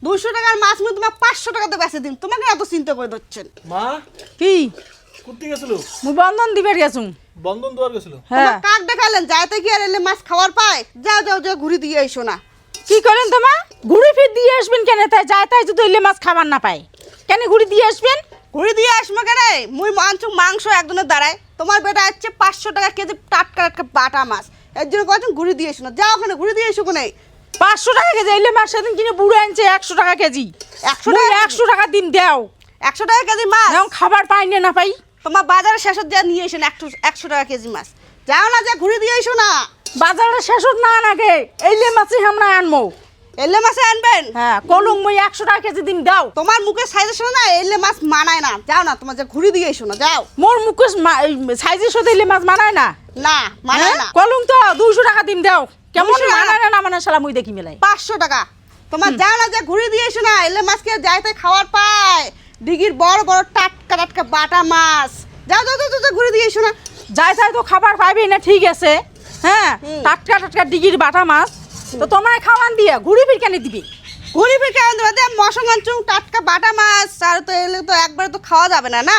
200 টাকার মাছ মুই তোমার 500 টাকাতে বেচে দিন, তোমাকে এত চিন্তা করে দিচ্ছেন। মা কি কুত্তি গেছিল? মুই বন্ধন দিবার গেছুম। বন্ধন দুয়ার গেছিল? হ্যাঁ কাক দেখালেন যাইতে কি আর এলে মাছ খাওয়ার পায়? যাও যাও যাও ঘুরি দিয়ে এসো না। কি করেন তোমা ঘুরি ফির দিয়ে আসবেন কেন? তাই যায় তাই যদি ইলে মাছ খাবার না পায় কেন ঘুরি দিয়ে আসবেন? ঘুরি দিয়ে আসবো কেন? মুই মাংস একজনের দাঁড়ায়, তোমার বেটা হচ্ছে 500 টাকা কেজি টাটকা টাটকা বাটা মাছ, এর জন্য কয়েকজন ঘুরি দিয়ে এসো না। যাও ওখানে ঘুরি দিয়ে এসো কোনে। 500 টাকা কেজি ইলে মাছ সেদিন কিনে বুড়ো আনছে 100 টাকা কেজি। 100 টাকা 100 টাকা দিন দেও। 100 টাকা কেজি মাছ এখন খাবার পাই না পাই। তোমার বাজারে শেষত যা নিয়ে এসেন 100 টাকা কেজি মাছ। যাও না, যা ঘুরি দিয়ে এসো না। বাজারে শেষত না নাগে এইলে মাছই আমরা আনবো। এলে মাছে আনবেন? হ্যাঁ কলম মই 100 টাকা কেজি দিন দাও। তোমার মুখে সাইজের শোনো না, এলে মাছ মানায় না। যাও না, তোমার যা ঘুরি দিয়ে এসো না, যাও। মোর মুখে সাইজের সাথে ইলে মাছ মানায় না। না মানায় না। কলম তো 200 টাকা দিন দাও। কেমন 200 টাকা? মানায় না মানে শালা মুই দেখি মেলাই। 500 টাকা। তোমার যাও না, যা ঘুরি দিয়ে এসো না। এলে মাছ কে যাইতে খাওয়ার পায়? ডিগির বড় বড় টাটকা টাটকা বাটা মাছ। যাও যাও যাও যাও, ঘুরি দিয়ে এসো না। যাই তাই তো খাবার পাইবি না, ঠিক আছে। হ্যাঁ টাটকা টাটকা ডিগির বাটা মাছ তো তোমার খাওয়ান দিয়ে ঘুরি ফির কেন দিবি? ঘুরি ফির কেন দেবো? দে মশঙ্গাঞ্চুং টাটকা বাটা মাছ, আর তো এলে তো একবারে তো খাওয়া যাবে না না।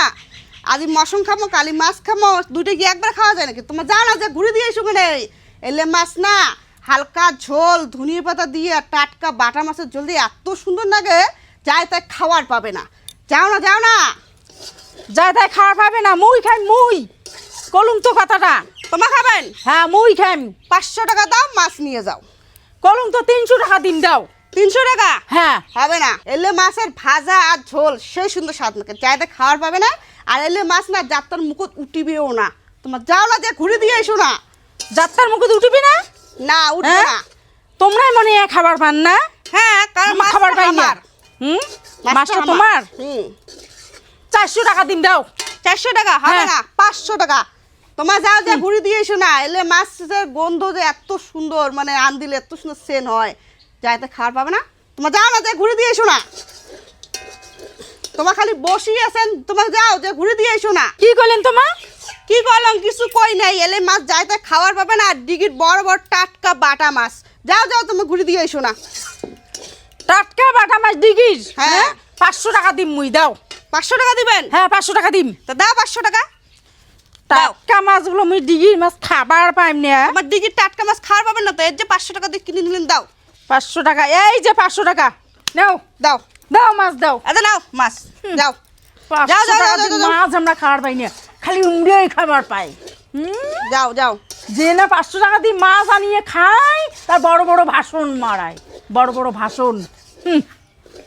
আজ মশং খামো, কালি মাছ খামো, দুটো কি একবার খাওয়া যায় নাকি? তোমার যাও না, যা ঘুরি দিয়ে এসো কেন। এলে মাছ না হালকা ঝোল ধনিয়া পাতা দিয়ে টাটকা বাটা মাছের ঝোল দিয়ে এত সুন্দর লাগে, যাই তাই খাওয়ার পাবে না। যাও না যাও না। যাই তাই খাবার পাবে না। মুই খাই মুই কলম তো কথাটা। তোমার খাবেন? হ্যাঁ মুই খাইম। 500 টাকা দাও, মাছ নিয়ে যাও। কলম তো 300 টাকা দিন দাও। 300 টাকা হ্যাঁ হবে না। এলে মাছের ভাজা আর ঝোল সেই সুন্দর স্বাদ নাকি, চাইতে খাওয়ার পাবে না। আর এলে মাছ না যাত্রার মুখত উঠিবেও না। তোমার যাও না, যে ঘুরে দিয়ে এসো না। যাত্রার মুখে উঠবি না? না উঠবে হ্যাঁ? না। তোমরাই মনে হয় খাবার পান না? হ্যাঁ কারণ আমরা মাছটা খাবার পাই না। আমার। মাছটা তোমার? 400 টাকা দিন দাও। 400 টাকা হবে হ্যাঁ। না, 500 টাকা। তোমার যাও, যা ঘুরে দিয়ে এসো না। এলে মাছের গন্ধ যে এত সুন্দর, মানে আন দিলে এত সুন্দর সেন হয়, যাইতে খাওয়ার পাবে না। তোমার যাও না, যা ঘুরে দিয়ে এসো না। তোমার খালি বসি আছেন, তোমার যাও, যে ঘুরে দিয়ে এসো না। কি করলেন তোমার? কি করলাম? কিছু কই নাই। এলে মাছ যাইতে খাওয়ার পাবে না, আর ডিগির বড় বড় টাটকা বাটা মাছ। যাও যাও, তুমি ঘুরে দিয়ে এসো না। টাটকা বাটা মাছ ডিগির? হ্যাঁ। 500 টাকা দিম মুই দাও। 500 টাকা দিবেন? হ্যাঁ 500 টাকা দিম। তা দাও 500 টাকা। টাটকা মাছগুলো মুই ডিগির মাছ খাবার পাইম না। আমার ডিগির টাটকা মাছ খাওয়ার পাবেন না তো, এর যে 500 টাকা দিয়ে কিনে নিলেন, দাও 500 টাকা এই যে 500 টাকা নাও। দাও। দাও মাছ দাও। আচ্ছা নাও মাছ, যাও। 500 যাও, যাও, টাকা যাও, দিয়ে যাও, যাও। মাছ আমরা খাবার পাই না, খালি উমড়েই খাবার পাই। যাও যাও। যে না 500 টাকা দিয়ে মাছ আনিয়ে খায় তার বড় বড় ভাষণ মারায়, বড় বড় ভাষণ।